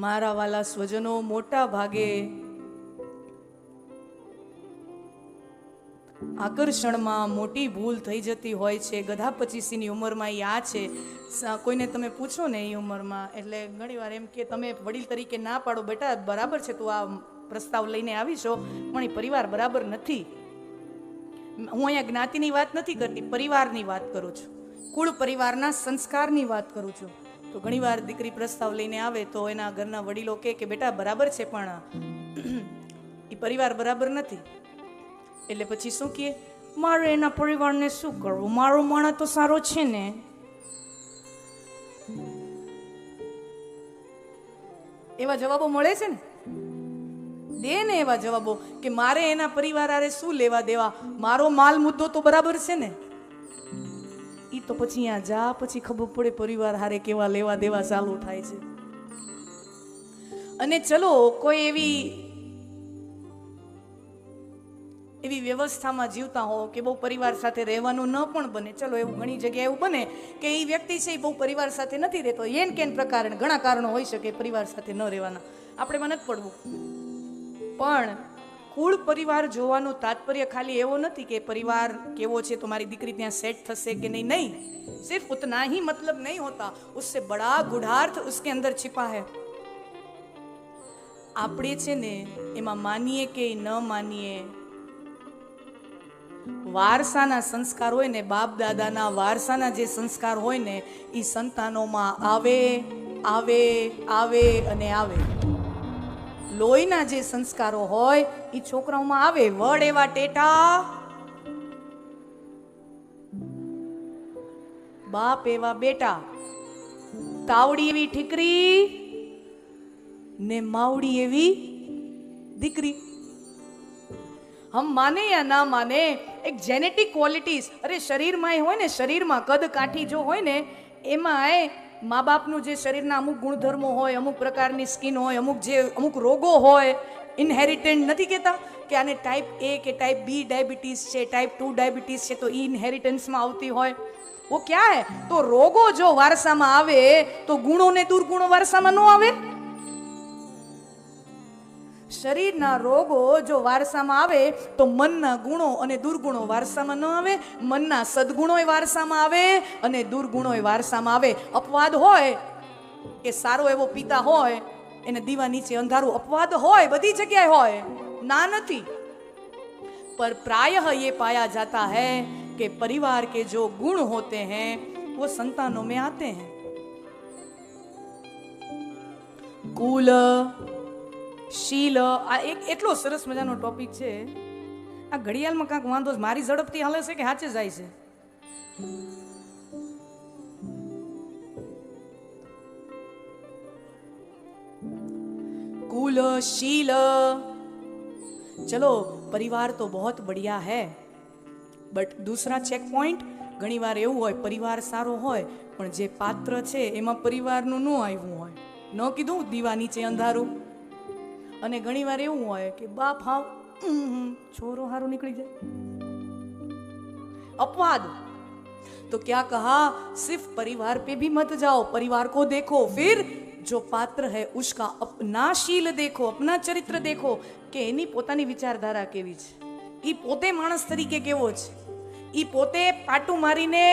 મારા વાલા સ્વજનો, મોટા ભાગે આકર્ષણમાં મોટી ભૂલ થઈ જતી હોય છે. ગધા 25ની ઉંમરમાં એ આ છે. કોઈને તમે પૂછો ને એ ઉંમરમાં, એટલે ઘણીવાર એમ કે તમે વડીલ તરીકે ના પાડો, બેટા બરાબર છે તું આ પ્રસ્તાવ લઈને આવીશો, પણ એ પરિવાર બરાબર નથી. હું અહીંયા જ્ઞાતિની વાત નથી કરતી, પરિવારની વાત કરું છું, કુળ પરિવારના સંસ્કારની વાત કરું છું. તો ઘણીવાર દીકરી પ્રસ્તાવ લઈને આવે તો એના ઘરના વડીલો કે બેટા બરાબર છે પણ એ પરિવાર બરાબર નથી. એટલે પછી શું કહે, મારે એના પરિવારને શું કરવું, મારો માણસ તો સારો છે ને. એવા જવાબો મળે છે ને, દે ને એવા જવાબો કે મારે એના પરિવાર હારે શું લેવા દેવા, મારો માલ મુદ્દો તો બરાબર છે ને. ઈ તો પછી અહીંયા જા પછી ખબર પડે પરિવાર હારે કેવા લેવા દેવા ચાલુ થાય છે. અને ચલો કોઈ એવી વ્યવસ્થામાં જીવતા હો કે બહુ પરિવાર સાથે રહેવાનું ન પણ બને, ચલો એવું ઘણી જગ્યાએ એવું બને કે એ વ્યક્તિ છે એ બહુ પરિવાર સાથે નથી રહેતો, એન કેન પ્રકારે ઘણા કારણો હોઈ શકે પરિવાર સાથે ન રહેવાના, આપણે એમાં નથી પડવું. પણ કુળ પરિવાર જોવાનું તાત્પર્ય ખાલી એવો નથી કે પરિવાર કેવો છે તો મારી દીકરી ત્યાં સેટ થશે કે નહીં. નહીં, સિર્ફ ઉतना ही मतलब नहीं होता, उससे बड़ा गुढ़ार्थ उसके अंदर छिपा है. આપણે છે ને એમાં માનીએ કે ન માનીએ, વારસાના સંસ્કાર હોય ને, બાપ દાદાના વારસાના જે સંસ્કાર હોય ને એ સંતાનોમાં આવે આવે આવે અને આવે. લોહીના જે સંસ્કારો હોય એ છોકરાઓમાં આવે. વડ એવા ટેટા, બાપ એવા બેટા, તાવડી એવી ઠીકરી ને માવડી એવી દીકરી. હમ માને યા ના માને, એક જેનેટિક ક્વોલિટીઝ, અરે શરીરમાં હોય ને, શરીરમાં કદ કાઠી જો હોય ને એમાં મા બાપનું જે શરીરના અમુક ગુણધર્મો હોય, અમુક પ્રકારની સ્કિન હોય, અમુક રોગો હોય, ઇનહેરિટન્ટ નથી કહેતા કે આને ટાઈપ A કે ટાઈપ B ડાયાબિટીસ છે, ટાઈપ 2 ડાયાબિટીસ છે, તો એ ઇનહેરિટન્સમાં આવતી હોય. वो क्या है, तो रोगो जो वारसाમાં આવે તો ગુણો ને દુર્ગુણો વારસામાં ન આવે. શરીરના રોગો જો વારસામાં આવે તો મનના ગુણો અને દુર્ગુણો વારસામાં ન આવે. મનના સદગુણો વારસામાં આવે અને દુર્ગુણો વારસામાં આવે. અપવાદ હોય કે સારો એવો પિતા હોય એને દીવા નીચે અંધારું, અપવાદ હોય બધી જગ્યાએ હોય, ના નથી. पर प्रायः ये पाया जाता है कि परिवार के जो गुण होते हैं वो संतानों में आते हैं. कुल शील, આ એક એટલો સરસ મજાનો ટોપિક છે. આ ઘડિયાળમાં કાંક વાંધો, મારી ઝડપથી હાલે છે કે સાચે જાય છે? कुल शील, चलो परिवार तो बहुत बढ़िया है, बट दूसरा चेक पॉइंट ઘણી વાર એવું હોય પરિવાર સારો હોય પણ જે પાત્ર છે એમાં પરિવારનું ન આવ્યું હોય, ન કીધું દીવા નીચે અંધારું. અને ઘણી વાર એવું હોય કે બાપ હાવ છોરો હારો નીકળી જાય. अपवाद. तो क्या कहा, सिर्फ परिवार पे भी मत जाओ, परिवार को देखो, फिर जो पात्र है उसका अपना शील देखो, अपना चरित्र देखो કે એની પોતાની વિચારધારા કેવી છે, એ પોતે માણસ તરીકે કેવો છે, એ પોતે પાટું મારીને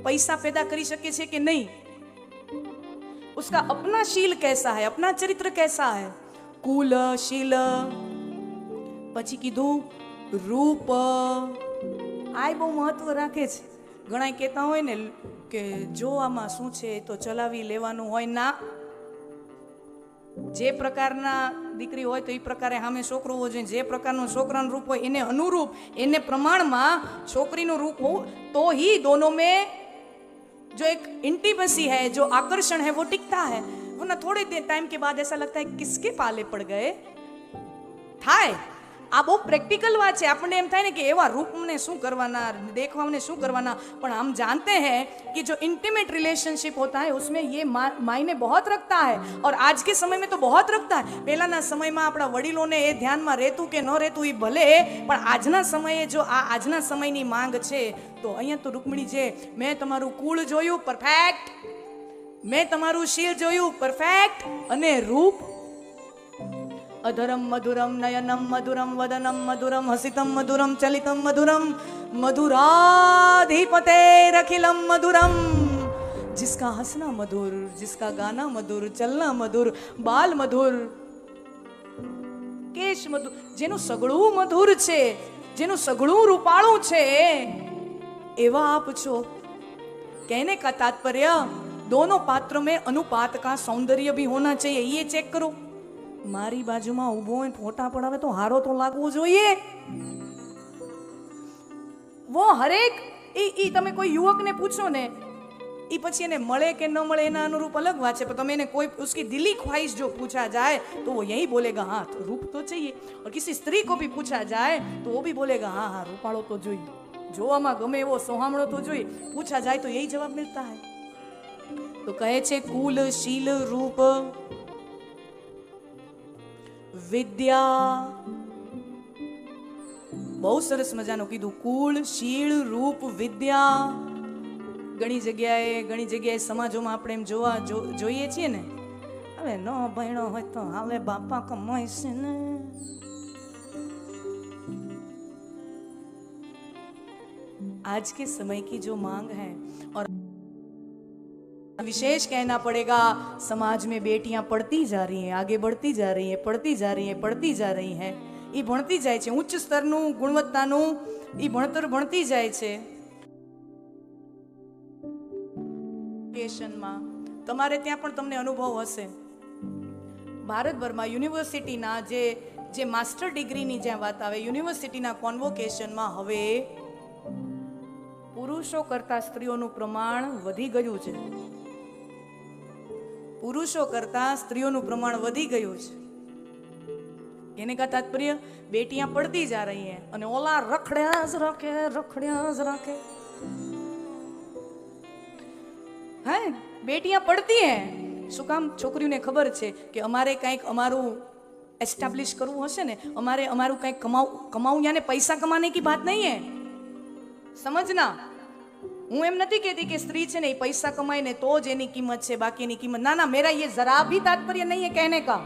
પૈસા પેદા કરી શકે છે કે નહીં, उसका अपना शील कैसा है, अपना चरित्र कैसा है. कुल शील. પછી કીધું રૂપ. આ બહુ મહત્વ રાખે છે. ઘણા કહેતા હોય ને કે જો આમાં શું છે તો ચલાવી લેવાનું હોય. ના, જે પ્રકારના દીકરી હોય તો એ પ્રકારે સામે છોકરો હોવો જોઈએ, જે પ્રકારનું છોકરાનું રૂપ હોય એને અનુરૂપ, એને પ્રમાણમાં છોકરીનું રૂપ हो तो ही दोनों में जो एक इंटीमेसी है, जो आकर्षण है वो टिकता है. वरना थोड़े टाइम के बाद ऐसा लगता है किसके पाले पड़ गए થાય. આ બહુ પ્રેક્ટિકલ વાત છે. આપણને એમ થાય ને કે એવા રૂપને શું કરવાના, દેખવાને શું કરવાના, પણ हम जानते हैं कि जो इंटीमेट रिलेशनशिप होता है उसमें ये मायने बहुत रखता है और आज के समय में तो बहुत रखता है. પહેલાના સમયમાં આપણા વડીલોને એ ધ્યાનમાં રહેતું કે ન રહેતું એ ભલે, પણ આજના સમયે જો આ આજના સમયની માંગ છે તો અહીંયા તો રૂકમણી છે, મેં તમારું કુળ જોયું પરફેક્ટ, મેં તમારું શીલ જોયું પરફેક્ટ, અને રૂપ અધરમ મધુરમ નયનમ મધુરમ વદનમ મધુરમ હસિતમ મધુરમ ચલિતમ મધુરમ મધुराधिपते रखिलम मधुरम। जिसका हंसना मधुर, जिसका गाना मधुर, चलना मधुर, बाल मधुर, કેશ મધુર, જેનું સગળું મધુર છે, જેનું સગળું રૂપાળું છે, એવા આપ છો। कहने का तात्पर्य दोनों पात्र में अनुपात का सौंदर्य भी होना चाहिए। ये चेक करो, મારી બાજુમાં ઊભો હોય ફોટા પડાવે તો હારો તો લાગવો જોઈએ। वो हरेक ઈ તમે કોઈ યુવકને પૂછો ને, ઈ પછી એને મળે કે ન મળે એના અનુરૂપ અલગ વાત છે, પણ તમે એને કોઈ उसकी दिली ख्वाहिश जो पूछा जाए तो वो यही बोलेगा हाँ तो रूप तो चाहिए। और किसी स्त्री को भी पूछा जाए तो वो भी बोलेगा हाँ हाँ रूपाળો તો જોઈએ, જોવામાં ગમે એવો સોહામણો તો જોઈએ। પૂછા જાય તો यही जवाब मिलता है। તો કહે છે કુલ શીલ રૂપ વિદ્યા, બહુ સરસ મજાનું કીધું, કુળ શીળ રૂપ વિદ્યા। ઘણી જગ્યાએ સમાજોમાં આપણે એમ જોઈએ છીએ ને, હવે ન ભણ્યો હોય તો હવે બાપા કમાય છે ને। आज के समय की जो मांग है, और विशेष कहना पड़ेगा, समाज में बेटियां पढ़ती जा रही हैं, आगे बढ़ती जा रही हैं, पढ़ती जा रही हैं, पढ़ती जा रही हैं। એ ભણતી જાય છે, ઉચ્ચ સ્તરનું ગુણવત્તાનું એ ભણતર ભણતી જાય છે। તમારે ત્યાં પણ તમને અનુભવ હશે, ભારતભરમાં યુનિવર્સિટીના જે માસ્ટર ડિગ્રીની જ્યાં વાત આવે, યુનિવર્સિટીના કોન્વોકેશનમાં હવે પુરુષો કરતા સ્ત્રીઓનું પ્રમાણ વધી ગયું છે। પુરુષો કરતા સ્ત્રીઓનું પ્રમાણ વધી ગયું છે। कहने का तात्पर्य बेटियां पढ़ती जा रही हैं અને ઓલા રખડ્યા જ રાખે। હે, બેટિयां पढ़ती हैं, શું કામ? છોકરીઓને ખબર છે કે અમારે કંઈક અમારું એસ્ટાબ્લિશ કરવું હશે ને, અમારે અમારું કંઈક કમાવું, યાને પૈસા કમાने की बात नहीं है, समझना। હું એમ નથી કહેતી કે સ્ત્રી છે ને એ પૈસા કમાય ને તો જ એની કિંમત છે, બાકી એની કિંમત ના, मेरा ये जरा भी तात्पर्य नहीं है कहने का।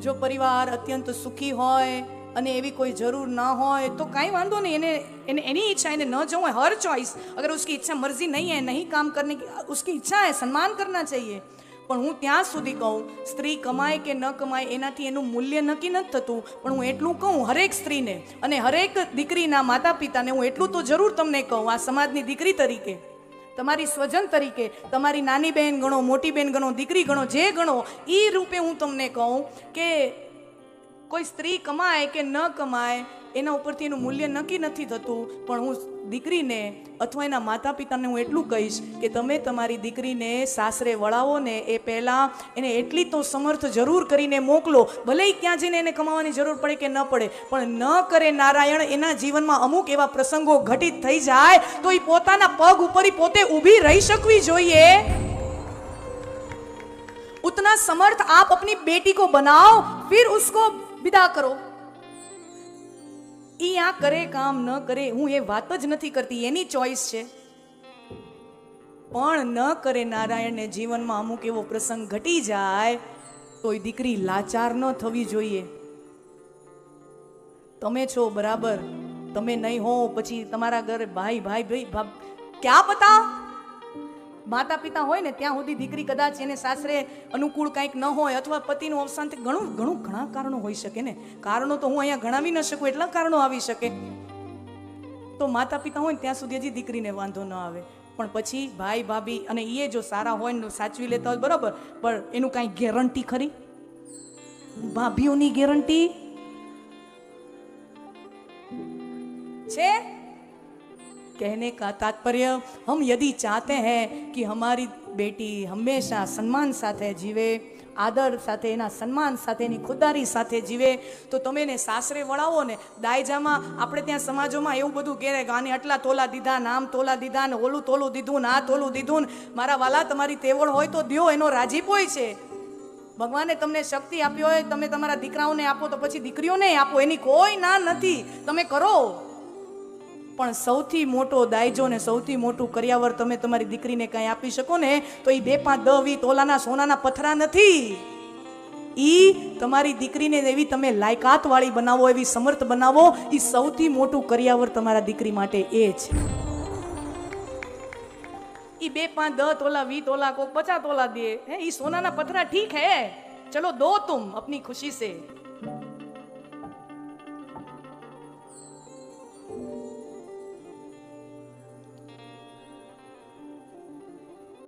જો પરિવાર અત્યંત સુખી હોય અને એવી કોઈ જરૂર ના હોય તો કાંઈ વાંધો નહીં, એને એની ઈચ્છા, એને ન જવું હોય, हर चॉइस, अगर उसकी इच्छा मर्जी नहीं है, नहीं काम करने की उसकी इच्छा है, सम्मान करना चाहिए। પણ હું ત્યાં સુધી કહું, સ્ત્રી કમાય કે ન કમાય એનાથી એનું મૂલ્ય નક્કી નથી થતું, પણ હું એટલું કહું હરેક સ્ત્રીને અને હરેક દીકરીના માતા પિતાને હું એટલું તો જરૂર તમને કહું, આ સમાજની દીકરી તરીકે, તમારી સ્વજન તરીકે, તમારી નાની બહેન ગણો, મોટી બહેન ગણો, દીકરી ગણો, જે ગણો, એ રૂપે હું તમને કહું કે કોઈ સ્ત્રી કમાય કે ન કમાય એના ઉપરથી એનું મૂલ્ય નક્કી નથી થતું, પણ હું દીકરીને અથવા એના માતા પિતાને હું એટલું કહીશ કે તમે તમારી દીકરીને સાસરે વળાવો ને એ પહેલાં એને એટલી તો સમર્થ જરૂર કરીને મોકલો, ભલે ક્યાં જઈને એને કમાવાની જરૂર પડે કે ન પડે, પણ ન કરે નારાયણ એના જીવનમાં અમુક એવા પ્રસંગો ઘટિત થઈ જાય તો એ પોતાના પગ ઉપર પોતે ઊભી રહી શકવી જોઈએ। उतना समर्थ आप अपनी बेटी को बनाओ, फिर उसको विदा करो। ઈ આ કરે કામ ન કરે હું એ વાત જ નથી કરતી, એની ચોઈસ છે, પણ ન કરે નારાયણને જીવનમાં અમુક એવો પ્રસંગ ઘટી જાય તો એ દીકરી લાચાર ન થવી જોઈએ। તમે છો બરાબર, તમે નહીં હો પછી તમારા ઘરે ભાઈ ક્યાં પતા, માતા પિતા હોય ને ત્યાં સુધી દીકરી કદાચ એને સાસરે અનુકૂળ કંઈક ન હોય અથવા પતિનું અવસાન ઘણા કારણો હોઈ શકે ને, કારણો તો હું અહીંયા ગણાવી ન શકું, એટલા કારણો આવી શકે, તો માતા પિતા હોય ને ત્યાં સુધી હજી દીકરીને વાંધો ન આવે, પણ પછી ભાઈ ભાભી અને એ જો સારા હોય ને સાચવી લેતા હોય બરાબર, પણ એનું કાંઈ ગેરંટી ખરી? ભાભીઓની ગેરંટી છે? कहने का तात्पर्य हम यदि चाहते हैं कि हमारी बेटी हमेशा सम्मान साथे जीवे, आदर साथे एना सम्मान साथे एनी खुदारी साथे जीवे, तो तमे ने सासरे वळावो ने। दायजामां आपणे त्यां समाजोमां एवुं बधुं कहे के आने आटला तोला दीधा, नाम तोला दीधा ने ओલું તોલું દીધું ને આ તોલું દીધું, मारा वाला तमारी तेवड़ होय तो द्यो, एनो राजीपोय छे। ભગવાને તમને શક્તિ આપી હોય, તમે તમારા દીકરાઓને આપો તો પછી દીકરીઓને આપો, એની કોઈ ના નથી, તમે કરો। પણ સૌથી મોટો દાયજો ને સૌથી મોટું કરિયાવર તમે તમારી દીકરીને કંઈ આપી શકો ને તો એ 2, 5, 10, 20 તોલાના સોનાના પથરા નથી. ઈ તમારી દીકરીને એવી તમે લાયકાત વાળી બનાવો, એવી સમર્થ બનાવો, એ સૌથી મોટું કરિયાવર તમારા દીકરી માટે એ છે. ઈ 2, 5, 10 तोला 20 तोला को 50 तोला दिए, ઈ સોનાના પથરા ઠીક હે, ચલો દો તુમ અપની ખુશી से,